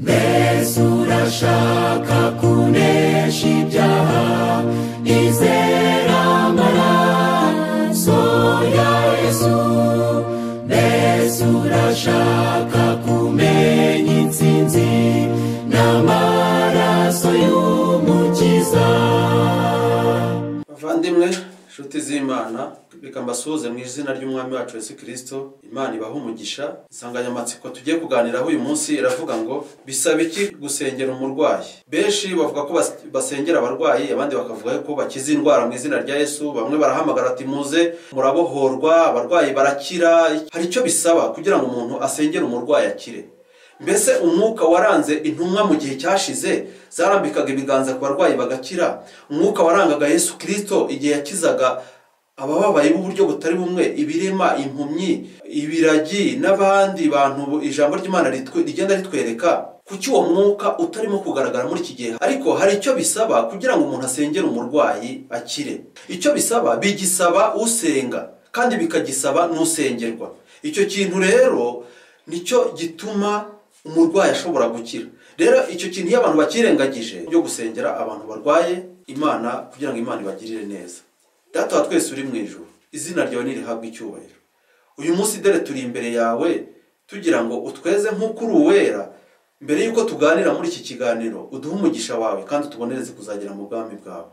Mbese urashaka kunesha ibyaha, izera amaraso ya Yesu. Mbese urashaka kumenya intsinzi n'amaraso y'umukiza. Bavandimwe, inshuti z'Imana, reka mbasuhuze mu izina ry'umwami wacu Yesu Kristo. Imana ibahe umugisha. Insanganyamatsiko tugiye kuganiraho uyu munsi iravuga ngo bisaba iki gusengera umurwayi. Benshi bavuga ko basengera abarwayi, abandi bakavuga ko bakiza indwara mu izina rya Yesu. Bamwe barahamagara ati muze murabohorwa, abarwayi barakira. Hari icyo bisaba kugira ngo umuntu asengere umurwayi akire. Mbese umwuka waranze intumwa mu gihe cyashize zarambikaga ibiganza ku barwayi bagakira. Umwuka warangaga Yesu Kristo igihe yakizaga abababaye b'uburyo butari bumwe, ibirema, impumyi, ibiragi n'abandi bantu ijambo ry'Imana rigenda ritwereka. Kuki uwo mwuka utarimo kugaragara muri iki gihe? Ariko hari icyo bisaba kugira ngo umuntu asengere umurwayi akire. Icyo bisaba bigisaba usenga kandi bikagisaba n'usengerwa. Icyo kintu rero nicyo gituma umurwayi ashobora gukira. Rero icyo kintu iyo abantu bakirengagije byo gusengera abantu barwaye Imana kugira ngo Imana ibagirire neza. Data wa twese uri mu ijuru, izina ryawe nirihabwe icyubahiro. Uyu munsi dore turi imbere yawe tugira ngo utweze nk'uko uri uwera. Mbere yuko tuganira muri iki kiganiro uduhe umugisha wawe kandi utubonereze kuzagera mu bwami bwawe.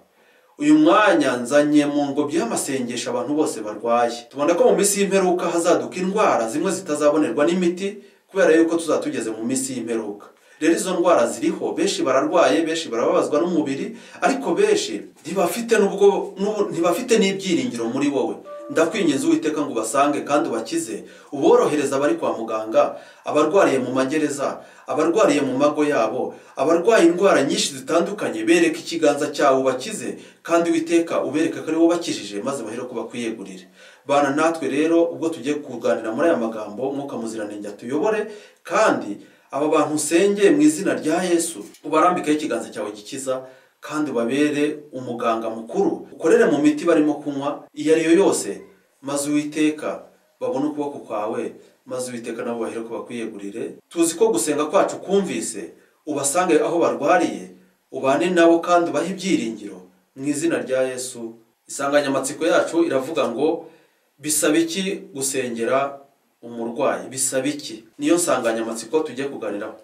Uyu mwanya nzanye mu ngobyi y'amasengesho abantu bose barwaye. Tubona ko mu minsi y'imperuka hazaduka indwara zimwe zitazabonerwa n'imiti kubera yuko tuzatugeze mu minsi y'imperuka. Rero izo ndwara ziriho, benshi bararwaye, benshi barababazwa n'umubiri, ariko benshi ntibafite n'ibyiringiro muri wowe. Ndakwinginze Uwiteka ngo ubasange kandi ubakize, uborohereza abari kwa muganga, abarwariye mu magereza, abarwariye mu mago yabo, abarwaye indwara nyinshi zitandukanye, bereka ikiganza cyawe ubakize kandi Uwiteka ubereka ko ari wowe bakijije maze bahere ko bakwiyegurire. Bana natwe rero ubwo tugiye kuganira muri aya magambo, Mwuka Muziranenge atuyobore kandi aba bantu usengeye mu izina rya Yesu ubarambikaho ikiganza cyawe gikiza kandi ubabere umuganga mukuru. Ukorere mu miti barimo kunywa iyo ari yo yose, maze Uwiteka babone ukuboko kwawe, maze Uwiteka nabo bahere ko bakwiyegurire. Tuzi ko gusenga kwacu kumvise, ubasange aho barwariye, ubane nabo kandi ubahe ibyiringiro mu izina rya Yesu. Insanganyamatsiko yacu iravuga ngo bisaba iki gusengera umurwayi, bisaba iki? Niyo nsanganyamatsiko tugiye kuganiraho.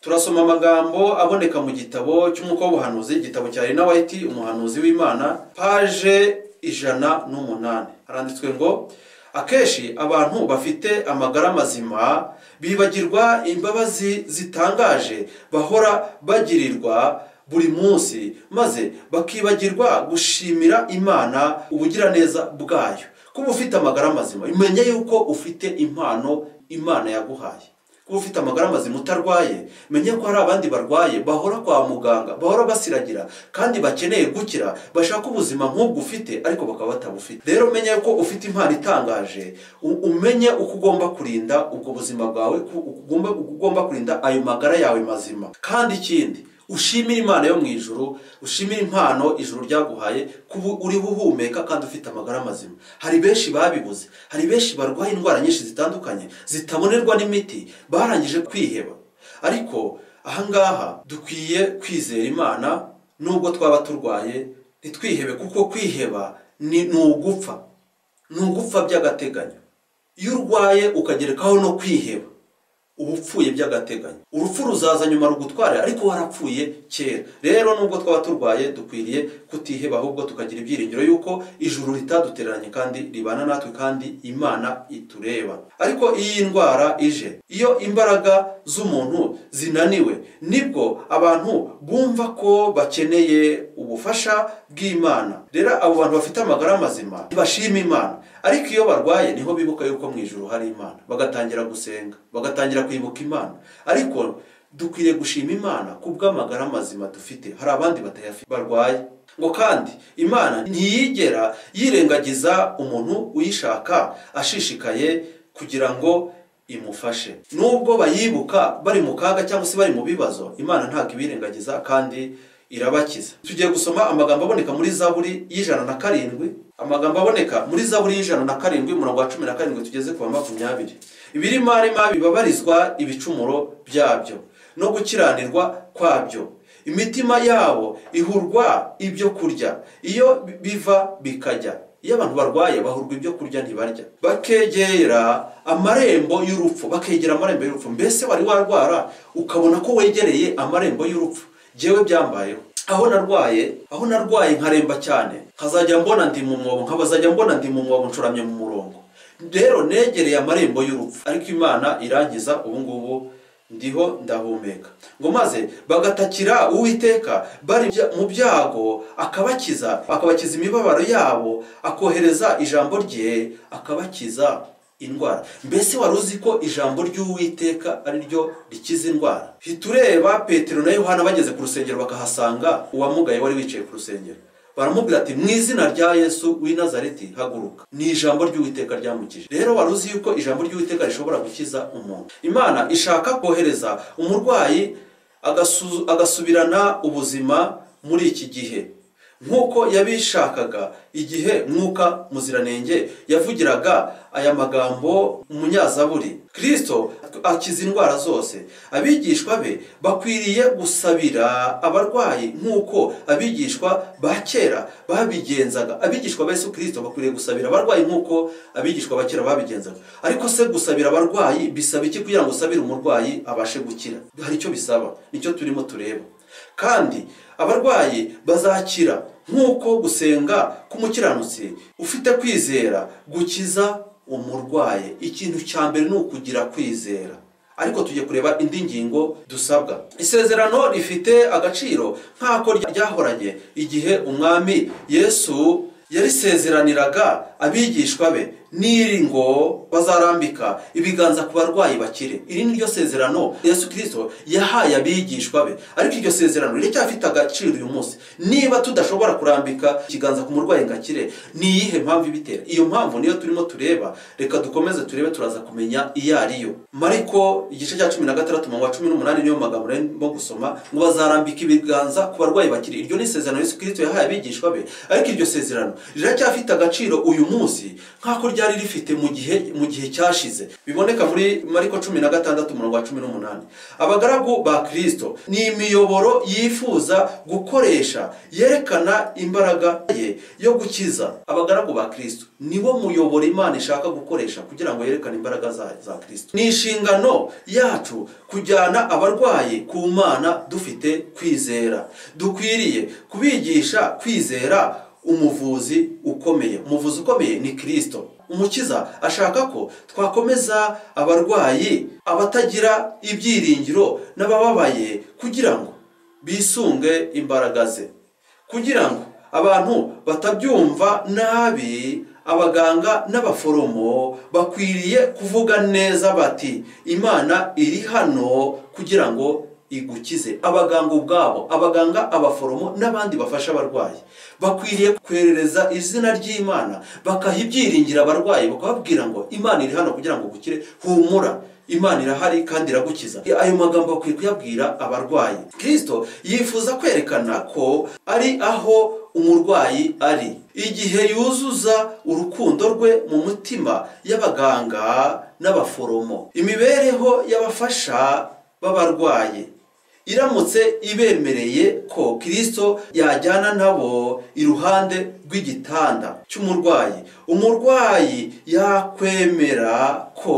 Turasoma amagambo aboneka mu gitabo cy'umwuka w'ubuhanuzi, igitabo cya Ellen White, umuhanuzi w'Imana, page 108. Haranditswe ngo akenshi abantu bafite amagara mazima bibagirwa imbabazi zitangaje bahora bagirirwa buri munsi, maze bakibagirwa gushimira Imana ubugiraneza bwayo. Kuba ufite amagara mazima, umenye yuko ufite impano Imana yaguhaye. Kuba ufite amagara mazima utarwaye, menye ko hari abandi barwaye bahora kwa muganga, bahora basiragira kandi bakeneye gukira, bashaka ubuzima nk'ubwo ufite ariko bakaba batabufite. Rero menye ko ufite impano itangaje, umenye uko ugomba kurinda ubwo buzima bwawe, ugomba kurinda ayo magara yawe mazima. Kandi ikindi, ushimira Imana yo mu ijuru, ushimira impano ijuru ryaguhaye kuba uri uhumeka kandi ufite amagara mazima. Hari benshi babibuze, hari benshi barwaye indwara nyinshi zitandukanye zitabonerwa n'imiti, barangije kwiheba. Ariko ahangaha dukwiye kwizera Imana nubwo twaba turwaye, ntitwihebe kuko kwiheba ni ugupfa. Ni ugupfa by'agateganyo. Iyo urwaye ukagerekaho no kwiheba, uba upfuye by'agateganyo. Urupfu ruzaza nyuma rugutware ariko warapfuye kera. Rero nubwo twaba turwaye dukwiriye kutiheba, ahubwo tukagira ibyiringiro yuko ijuru ritadutereranye kandi ribana natwe kandi Imana itureba. Ariko iyi ndwara ije, iyo imbaraga z'umuntu zinaniwe, nibwo abantu bumva ko bakeneye ubufasha bw'Imana. Rero abo bantu bafite amagara mazima bashima Imana, ariko iyo barwaye niho bibuka yuko mu ijuru hari Imana, bagatangira gusenga, bagatangira kwibuka Imana. Ariko dukwiriye gushima Imana kubw'amagara mazima dufite. Hari abandi batayafite barwaye. Ngo kandi Imana ntiyigera yirengagiza umuntu uyishaka ashishikaye kugira ngo imufashe. Nubwo bayibuka bari mu kaga cyangwa se bari mu bibazo, Imana ntabwo ibirengagiza kandi irabakiza. Tugiye gusoma amagambo aboneka muri Zaburi y'107. Amagambo aboneka muri Zaburi y'107 umurongo wa 17 tugeze ku 20. Ibirima bibabarizwa ibicumuro byabyo, no gukiranirwa kwabyo. Imitima yabo ihurwa ibyo kurya iyo biva bikajya. Iyo abantu barwaye bahurwa ibyo kurya ntibarya. Bakegera amarembo y'urupfu, mbese wari warwara ukabona ko wegereye amarembo y'urupfu. Jewe byambayeho aho narwaye nkaremba cyane, nkazajya mbona ndi mu mwobo ncuramye mu murongo. Rero negereye amarembo y'urupfu, ariko Imana irangiza. Ubu ngubu ndiho ndahumeka. Ngo maze bagatakira Uwiteka bari mu byago, akabakiza imibabaro yabo, akohereza ijambo rye akabakiza indwara. Mbese wari uzi ko ijambo ry'Uwiteka ari ryo rikiza indwara? Hitureba Petero na Yohana bageze ku rusengero bakahasanga uwamugaye wari wicaye ku rusengero. Baramubwira ati mu izina rya Yesu w'i Nazareti haguruka. Ni ijambo ry'Uwiteka ryamukije. Rero wari uzi yuko ijambo ry'Uwiteka rishobora gukiza umuntu. Imana ishaka kohereza umurwayi agasubirana ubuzima muri iki gihe, nk'uko yabishakaga igihe Mwuka Muziranenge yavugiraga aya magambo umunyazaburi. Kristo akiza indwara zose. Abigishwa be bakwiriye gusabira abarwayi nk'uko abigishwa ba kera babigenzaga. Abigishwa ba Yesu Kristo bakwiriye gusabira abarwayi nk'uko abigishwa ba kera babigenzaga. Ariko se gusabira abarwayi bisaba iki kugira ngo usabire umurwayi abashe gukira? Hari icyo bisaba, nicyo turimo tureba. Kandi abarwayi bazakira nk'uko gusenga k'umukiranutsi ufite kwizera gukiza umurwayi. Ikintu cya mbere ni ukugira kwizera. Ariko tujye kureba indi ngingo dusabwa. Isezerano rifite agaciro nk'ako ryahoranye igihe umwami Yesu yarisezeraniraga abigishwa be niri ngo bazarambika ibiganza ku barwayi bakire. Iri ni ryo sezerano Yesu Kristo yahaye abigishwa be. Ariko iryo sezerano riracyafite agaciro uyu munsi. Niba tudashobora kurambika ikiganza ku murwayi ngo akire, ni iyihe mpamvu ibitera? Iyo mpamvu niyo turimo tureba. Reka dukomeze turebe, turaza kumenya iyo ariyo. Mariko igice cya 16 mu 18 niyo magambo mo gusoma ngo bazarambika ibiganza ku barwayi bakire. Iryo ni sezerano Yesu Kristo yahaye abigishwa be. Ariko iryo sezerano riracyafite agaciro uyu munsi nk'ako ryari rifite mu gihe cyashize. Biboneka muri Mariko 16:18. Abagaragu ba Kristo ni imiyoboro yifuza gukoresha yerekana imbaraga ye yo gukiza. Abagaragu ba Kristo nibo muyoboro Imana ishaka gukoresha kugira ngo yerekane imbaraga za Kristo. Ni inshingano yacu kujyana abarwayi ku Mana dufite kwizera. Dukwiriye kubigisha kwizera umuvuzi ukomeye. Umuvuzi ukomeye ni Kristo. Umukiza ashaka ko twakomeza abarwayi, abatagira ibyiringiro n'abababaye, kugira ngo bisunge imbaraga ze. Kugira ngo abantu batabyumva nabi, abaganga n'abaforomo bakwiriye kuvuga neza bati Imana iri hano kugira ngo igukize. Abaganga ubwabo, abaforomo n'abandi bafasha abarwayi bakwiriye kwerereza izina ry'Imana, bakaha ibyiringira abarwayi, bakababwira ngo Imana iri hano kugira ngo gukire. Humura, Imana irahari kandi iragukiza. Ayo magambo bakwiye kuyabwira abarwayi. Kristo yifuza kwerekana ko ari aho umurwayi ari igihe yuzuza urukundo rwe mu mutima y'abaganga n'abaforomo. Imibereho y'abafasha b'abarwayi iramutse ibemereye ko Kristo yajyana nabo iruhande rw'igitanda cy'umurwayi, umurwayi yakwemera ko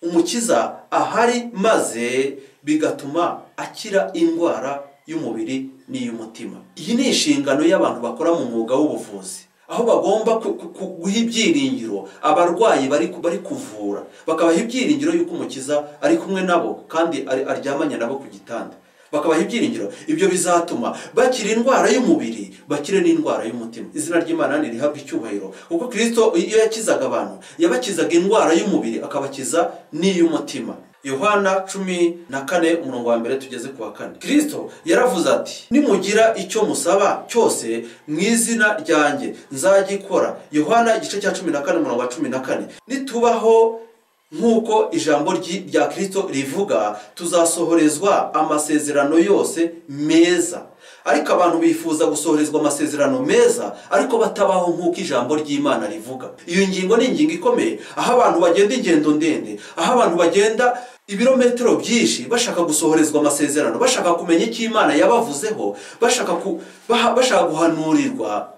umukiza ahari, maze bigatuma akira indwara y'umubiri n'iy'umutima. Iyi ni inshingano y'abantu bakora mu mwuga w'ubuvuzi, aho bagomba guha ibyiringiro abarwayi bari kuvura, bakabaha ibyiringiro y'uko umukiza ari kumwe nabo kandi aryamanye nabo ku gitanda. Bakabaha ibyiringiro. Ibyo bizatuma bakira indwara y'umubiri, bakire n'indwara y'umutima. Izina ry'Imana nirihabwe icyubahiro, kuko Kristo iyo yakizaga abantu yabakizaga indwara y'umubiri akabakiza n'iy'umutima. Yohana 14:1 tugeze ku wa 4. Kristo yaravuze ati nimugira icyo musaba cyose mu izina ryanjye nzagikora. Yohana igice cya 14:14. Nitubaho nk'uko ijambo rya Kristo rivuga, tuzasohorezwa amasezerano yose meza. Ariko abantu bifuza gusohorezwa amasezerano meza ariko batabaho nk'uko ijambo ry'Imana rivuga. Iyo ngingo ni ingingo ikomeye, aho abantu bagenda ingendo ndende, aho abantu bagenda ibirometero byinshi bashaka gusohorezwa amasezerano, bashaka kumenya icyo Imana yabavuzeho, bashaka guhanurirwa,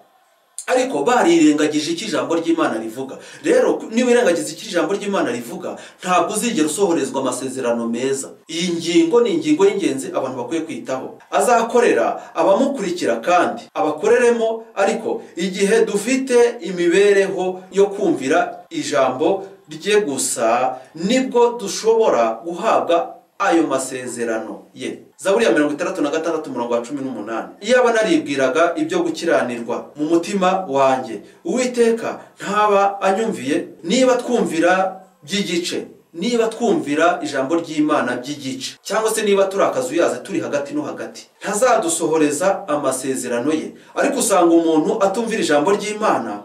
ariko barirengagije icyo ijambo ry'Imana rivuga. Rero niba irengagiza icyo ijambo ry'Imana rivuga, ntabwo uzigera usohorezwa amasezerano meza. Iyi ngingo ni ingingo y'ingenzi abantu bakwiye kwitaho. Azakorera abamukurikira kandi abakoreremo, ariko igihe dufite imibereho yo kumvira ijambo rye gusa, nibwo dushobora guhabwa ayo masezerano ye. Zaburi ya 66:18. Iyaba naribwiraga ibyo gukiranirwa mu mutima wanjye, Uwiteka ntaba anyumviye. Niba twumvira by'igice, niba twumvira ijambo ry'Imana by'igice, cyangwa se niba turi akazuyaze turi hagati no hagati, ntazadusohoreza amasezerano ye. Ariko usanga umuntu atumvira ijambo ry'Imana,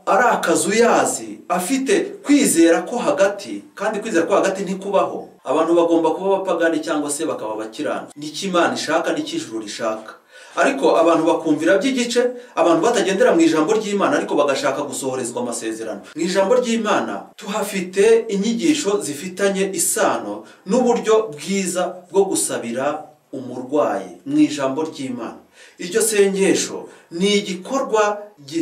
ari akazuyazi, afite kwizera ko hagati, kandi kwizera ko hagati ntikubaho. Abantu bagomba kuba abapagani cyangwa se bakaba abakirana. N'icyo Imana ishaka n'icyo ijuru rishaka. Ariko abantu bakumvira by'igice, abantu batagendera mu ijambo ry'Imana, ariko bagashaka gusohorezwa amasezerano. Mu ijambo ry'Imana tuhafite inyigisho zifitanye isano n'uburyo bwiza bwo gusabira umurwayi mu ijambo ry'Imana. Iryo sengesho ni igikorwa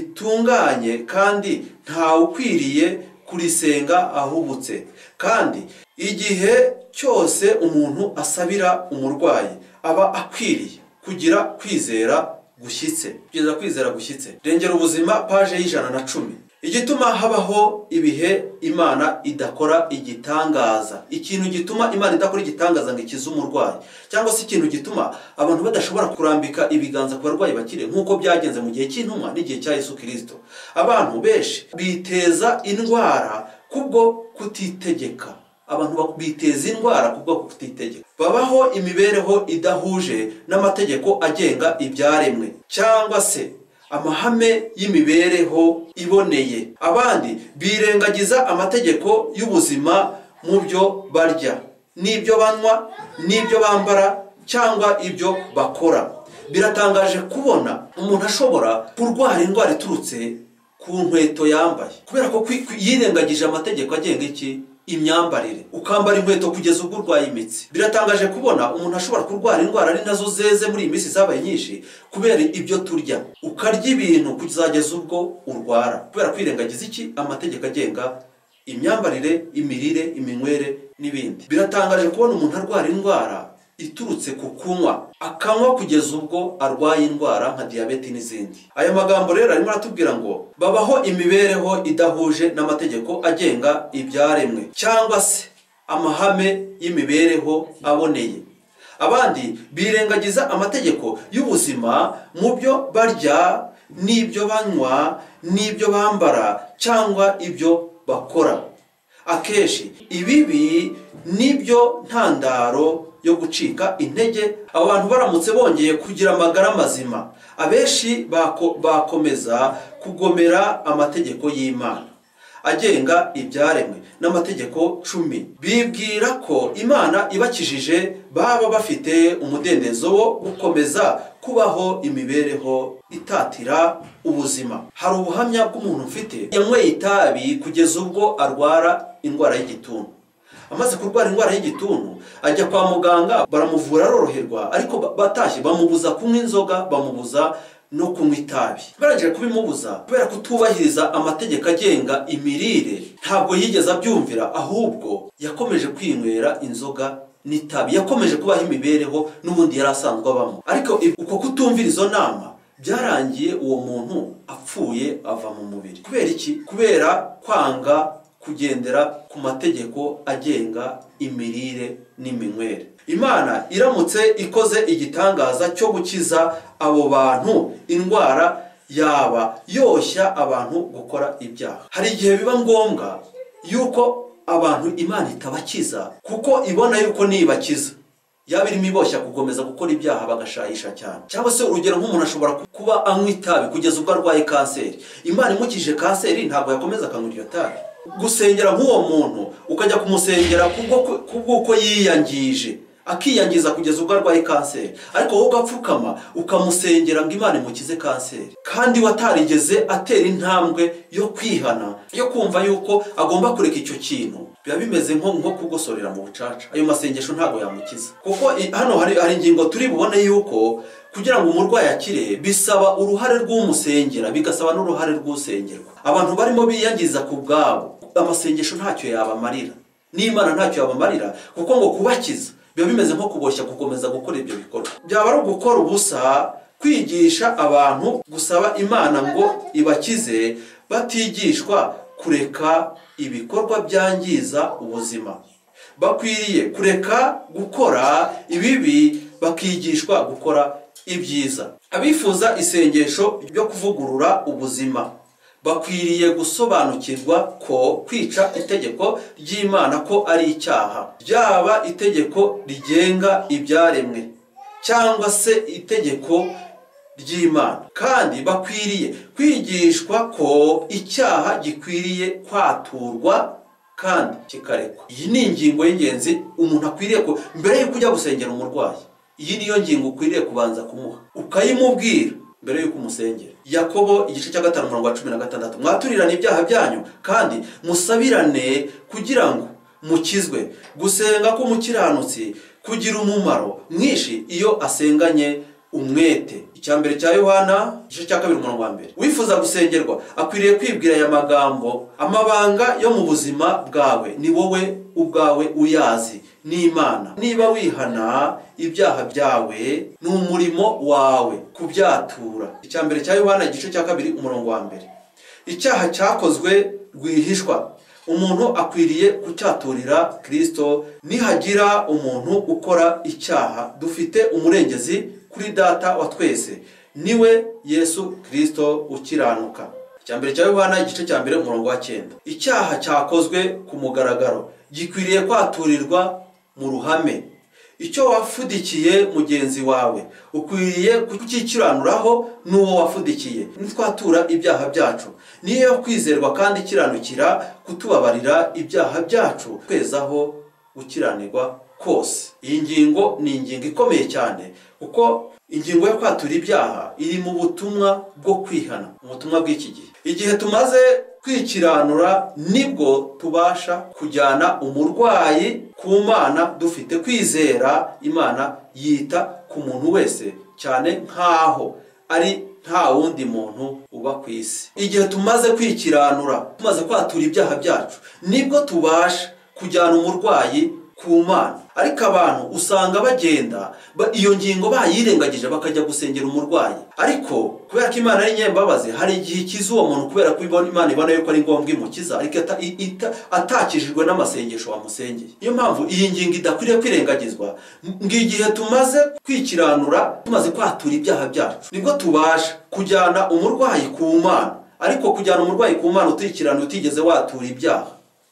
gitunganye kandi ntawe ukwiriye kurisenga ahubutse. Kandi igihe cyose umuntu asabira umurwayi, aba akwiriye kugira kwizera gushyitse. Kugeza kwizera gushyitse. Rengera ubuzima, paje y'110. Igituma habaho ibihe Imana idakora igitangaza. Ikintu gituma Imana idakora igitangaza ngo ikize umurwayi, cyangwa se ikintu gituma abantu badashobora kurambika ibiganza ku barwayi bakire, nk'uko byagenze mu gihe cy'intumwa n'igihe cya Yesu Kristo. Abantu benshi biteza indwara kubwo kutitegeka. Abantu biteza indwara kubwo kutitegeka. Babaho imibereho idahuje n'amategeko agenga ibyaremwe, cyangwa se amahame y'imibereho iboneye. Abandi birengagiza amategeko y'ubuzima mu byo barya, n'ibyo banywa, n'ibyo bambara, cyangwa ibyo bakora. Biratangaje kubona umuntu ashobora kurwara indwara iturutse ku nkweto yambaye, kubera ko yirengagije amategeko agenga iki? Imyambarire. Ukambara inkweto kugeza ubwo urwaye imitsi. Biratangaje kubona umuntu ashobora kurwara indwara ari nazo zeze muri iyi minsi zabaye nyinshi, kubera ibyo turya. Ukarya ibintu kuzageza ubwo urwara, kubera kwirengagiza iki? Amategeko agenga imyambarire, imirire, iminywere n'ibindi. Biratangaje kubona umuntu arwara indwara iturutse ku kunywa, akanywa kugeza ubwo arwaye indwara nka diyabete n'izindi. Aya magambo rero arimo aratubwira ngo babaho imibereho idahuje n'amategeko agenga ibyaremwe, cyangwa se amahame y'imibereho aboneye. Abandi birengagiza amategeko y'ubuzima mu byo barya, n'ibyo banywa, n'ibyo bambara, cyangwa ibyo bakora. Akenshi ibibi nibyo ntandaro yo gucika intege. Abantu baramutse bongeye kugira amagara mazima, abenshi bakomeza kugomera amategeko y'Imana agenga ibyaremwe n'amategeko 10. Bibwira ko Imana ibakijije, baba bafite umudendezo wo gukomeza kubaho imibereho itatira ubuzima. Hari ubuhamya bw'umuntu mfite yanyweye itabi kugeza ubwo arwara indwara y'igituntu. Amaze kurwara indwara y'igituntu ajya kwa muganga, baramuvura aroroherwa, ariko batashye bamubuza kunywa inzoga, bamubuza no kunywa itabi. Barangije kubimubuza kubera kutubahiriza amategeko agenga imirire, ntabwo yigeze abyumvira, ahubwo yakomeje kwinywera inzoga n'itabi, yakomeje kubaho imibereho n'ubundi yari asanzwe abamo. Ariko uko kutumvira izo nama byarangiye uwo muntu apfuye, ava mu mubiri. Kubera iki? Kubera kwanga kugendera ku mategeko agenga imirire n'iminywere. Imana iramutse ikoze igitangaza cyo gukiza abo bantu indwara, yaba yoshya abantu gukora ibyaha. Hari igihe biba ngombwa yuko abantu Imana itabakiza, kuko ibona yuko nibakiza yaba irimo iboshya gukomeza gukora ibyaha bagashayisha cyane. Cyangwa se urugero, nk'umuntu ashobora kuba anywa itabi kugeza ubwo arwaye kanseri. Imana imukije kanseri, ntabwo yakomeza akanywa iryo tabi. Gusengera nk'uwo muntu ukajya kumusengera kubw'uko yiyangije, akiyangiza kugeza ubwo arwaye kanseri, ariko wowe ugapfukama ukamusengera ngo Imana imukize kanseri, kandi watarigeze atera intambwe yo kwihana, yo kumva yuko agomba kureka icyo kintu. Biba bimeze nko kugosorera mu bucaca. Ayo masengesho ntabwo yamukiza, kuko hano hari ingingo turi bubone yuko kugira ngo umurwayi akire bisaba uruhare rw'umusengera, bigasaba n'uruhare rw'usengerwa. Abantu barimo biyangiza ku bwabo, amasengesho ntacyo yabamarira, n'Imana ntacyo yabamarira, kuko ngo kubakiza biba bimeze nko kuboshya gukomeza gukora ibyo bikorwa. Byaba ari ugukora ubusa kwigisha abantu gusaba Imana ngo ibakize, batigishwa kureka ibikorwa byangiza ubuzima. Bakwiriye kureka gukora ibibi, bakigishwa gukora ibyiza. Abifuza isengesho ryo kuvugurura ubuzima bakwiriye gusobanukirwa ko kwica itegeko ry'Imana ko ari icyaha, ryaba itegeko rigenga ibyaremwe cyangwa se itegeko ry'Imana, kandi bakwiriye kwigishwa ko icyaha gikwiriye kwaturwa kandi kikarekwa. Iyi ni ingingo y'ingenzi umuntu akwiriye ko mbere y'uko ujya gusengera umurwayi, iyi niyo ngingo ukwiriye kubanza kumuha ukayimubwira mbere y'uko umusengera. Yakobo igice cya 5:16, mwaturirane ibyaha byanyu kandi musabirane kugira ngo mukizwe. Gusenga k'umukiranutsi kugira umumaro mwinshi iyo asenganye umwete. Icyambere cya Yohana igice cya 2:1, wifuza gusengerwa akwiriye kwibwira aya magambo: amabanga yo mu buzima bwawe ni wowe ubwawe uyazi, n'Imana. Niba wihana ibyaha byawe ni umurimo wawe kubyatura. Icyambere cya Yohana igice cya 2:1, icyaha cyakozwe rwihishwa, umuntu akwiriye kucyaturira Kristo. Nihagira umuntu ukora icyaha, dufite umurengezi kuri Data wa twese, niwe Yesu Kristo ukiranuka. Icyambere cya Yohana igice cya 1:9, icyaha cyakozwe ku mugaragaro gikwiriye kwaturirwa mu ruhame. Icyo wafudikiye mugenzi wawe ukwiriye kukikiranuraho n'uwo wafudikiye. Nitwatura ibyaha byacu, niyo kwizerwa kandi ikiranukira kutubabarira ibyaha byacu, kwezaho gukiranirwa kose. Iyi ngingo ni ingingo ikomeye cyane, kuko ingingo yo kwatura ibyaha iri mu butumwa bwo kwihana, ubutumwa bw'iki gihe. Igihe tumaze kwikiranura nibwo tubasha kujyana umurwayi ku Mana dufite kwizera. Imana yita ku muntu wese cyane nkaho ari nta wundi muntu uba ku isi. Igihe tumaze kwikiranura, tumaze kwatura ibyaha byacu, nibwo tubasha kujyana umurwayi ku Mana. Ariko abantu usanga bagenda iyo ngingo bayirengagije bakajya gusengera umurwayi, ariko kubera ko Imana ari nyembabazi, hari igihe ikiza uwo muntu kubera ko Imana ibona yuko ari ngombwa imukiza, ariko atakijijwe n'amasengesho wamusengeye. Niyo mpamvu iyi ngingo idakwiriye kwirengagizwa. Igihe tumaze kwikiranura, tumaze kwatura ibyaha byacu, nibwo tubasha kujyana umurwayi ku Mana. Ariko kujyana umurwayi ku Mana utikirana utigeze watura ibyaha,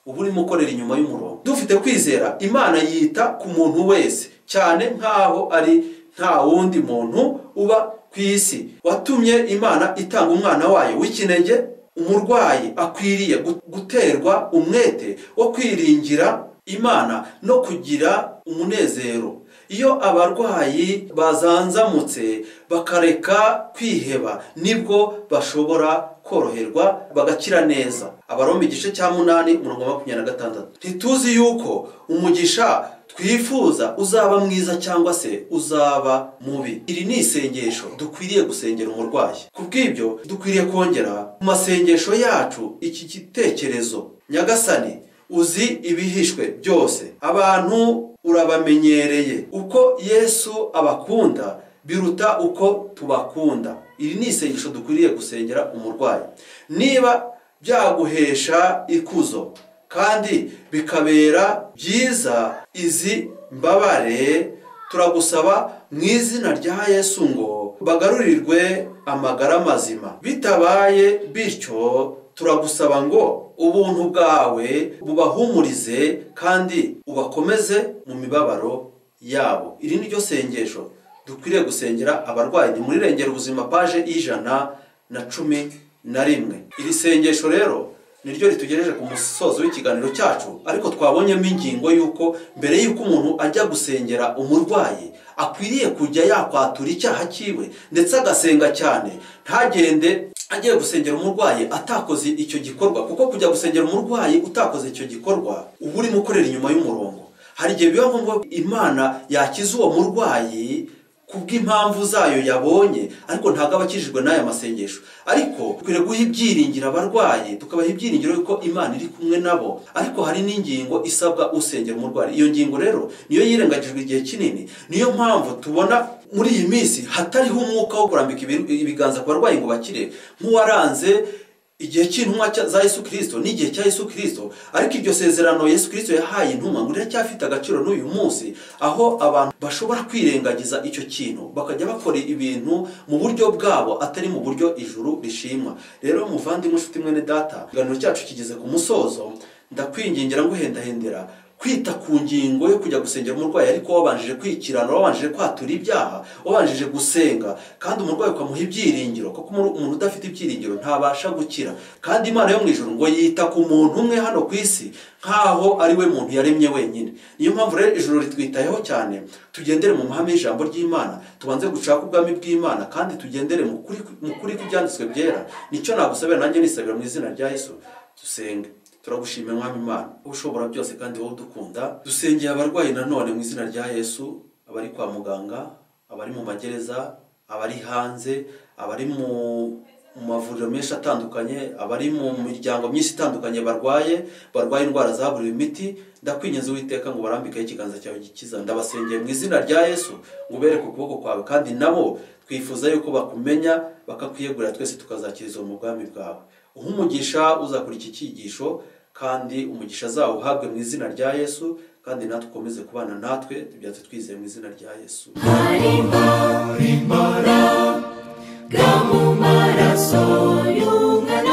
ubu urimo ukorera inyuma y'umurongo. Dufite kwizera, Imana yita ku muntu wese cyane nkaho ari nta wundi muntu uba ku isi. Watumye Imana itanga umwana wayo w'ikinege. Umurwayi akwiriye guterwa umwete wo kwiringira Imana no kugira umunezero. Iyo abarwayi bazanzamutse bakareka kwiheba, nibwo bashobora koroherwa bagakira neza. Abaroma igice cya 8:26, ntituzi yuko umugisha twifuza uzaba mwiza cyangwa se uzaba mubi. Iri ni isengesho dukwiriye gusengera umurwayi. Kubw'ibyo dukwiriye kongera mu masengesho yacu iki gitekerezo: Nyagasani, uzi ibihishwe byose, abantu urabamenyereye. Uko Yesu abakunda biruta uko tubakunda. Iri ni isengesho dukwiriye gusengera umurwayi. Niba byaguhesha ikuzo kandi bikabera byiza izi mbabare, turagusaba mu izina rya Yesu ngo bagarurirwe amagara mazima. Bitabaye bityo, turagusaba ngo ubuntu bwawe bubahumurize kandi ubakomeze mu mibabaro yabo. Iri ni ryo sengesho dukwiriye gusengera abarwayi. Ni muri Rengera Ubuzima paje 111. Iri sengesho rero niryo ritugejeje ku musozo w'ikiganiro cyacu, ariko twabonyemo ingingo y'uko mbere y'uko umuntu ajya gusengera umurwayi akwiriye kujya yakwatura icyaha cyiwe ndetse agasenga cyane, ntagende agiye gusengera umurwayi atakoze icyo gikorwa, kuko kujya gusengera umurwayi utakoze icyo gikorwa uba urimo ukorera inyuma y'umurongo. Hari igihe biba ngombwa Imana yakiza uwo murwayi kubw'impamvu zayo yabonye, ariko ntabwo aba akijijwe n'aya masengesho. Ariko dukwiriye guha ibyiringiro abarwayi, tukabaha ibyiringiro yuko Imana iri kumwe nabo. Ariko hari n'ingingo isabwa usengera umurwayi, iyo ngingo rero niyo yirengagijwe igihe kinini. Niyo mpamvu tubona muri iyi minsi hatariho umwuka wo kurambika ibiganza ku barwayi ngo bakire nk'uwaranze igihe cy'intumwa za Yesu Kristo n'igihe cya Yesu Kristo. Ariko iryo sezerano Yesu Kristo yahaye intumwa ngo riracyafite agaciro n'uyu munsi, aho abantu bashobora kwirengagiza icyo kintu bakajya bakora ibintu mu buryo bwabo atari mu buryo ijuru rishimwa. Rero muvandimwe, nshuti mwene data, ikiganiro cyacu kigeze ku musozo. Ndakwingingira ngo uhendahendera kwita ku ngingo yo kujya gusengera umurwayi, ariko wabanjije kwikirana, wabanjije kwatura ibyaha, wabanjije gusenga, kandi umurwayi ukamuha ibyiringiro, kuko umuntu udafite ibyiringiro ntabasha gukira. Kandi Imana yo mu ijuru ngo yita ku muntu umwe hano ku isi nkaho ari we muntu yaremye wenyine. Niyo mpamvu rero ijuru ritwitayeho cyane. Tugendere mu mahame y'ijambo ry'Imana, tubanze gushaka ubwami bw'Imana, kandi tugendere mu kuri kw'ibyanditswe byera. Nicyo nagusabira, nanjye nisabira mu izina rya Yesu. Dusenge. Turagushimira Mwami Imana ushobora byose kandi wowe udukunda. Dusengeye abarwayi nanone mu izina rya Yesu, abari kwa muganga, abari mu magereza, abari hanze, abari mu mavuriro menshi atandukanye, abari mu miryango myinshi itandukanye barwaye indwara zaburiwe imiti. Ndakwinginze Uwiteka ngo barambikeho ikiganza cyawe gikiza. Ndabasengeye mu izina rya Yesu ngo ubereke ukuboko kwawe, kandi nabo twifuza yuko bakumenya bakakwiyegurira, twese tukazakirizwa mu bwami bwawe. Umugisha uzakora iki cyigisho, kandi umugisha zawo uhabwe mu izina rya Yesu, kandi natwe ukomeze kubana natwe, tubyatse twizeye mu izina rya Yesu. Hari imbaraga mu maraso y'umwana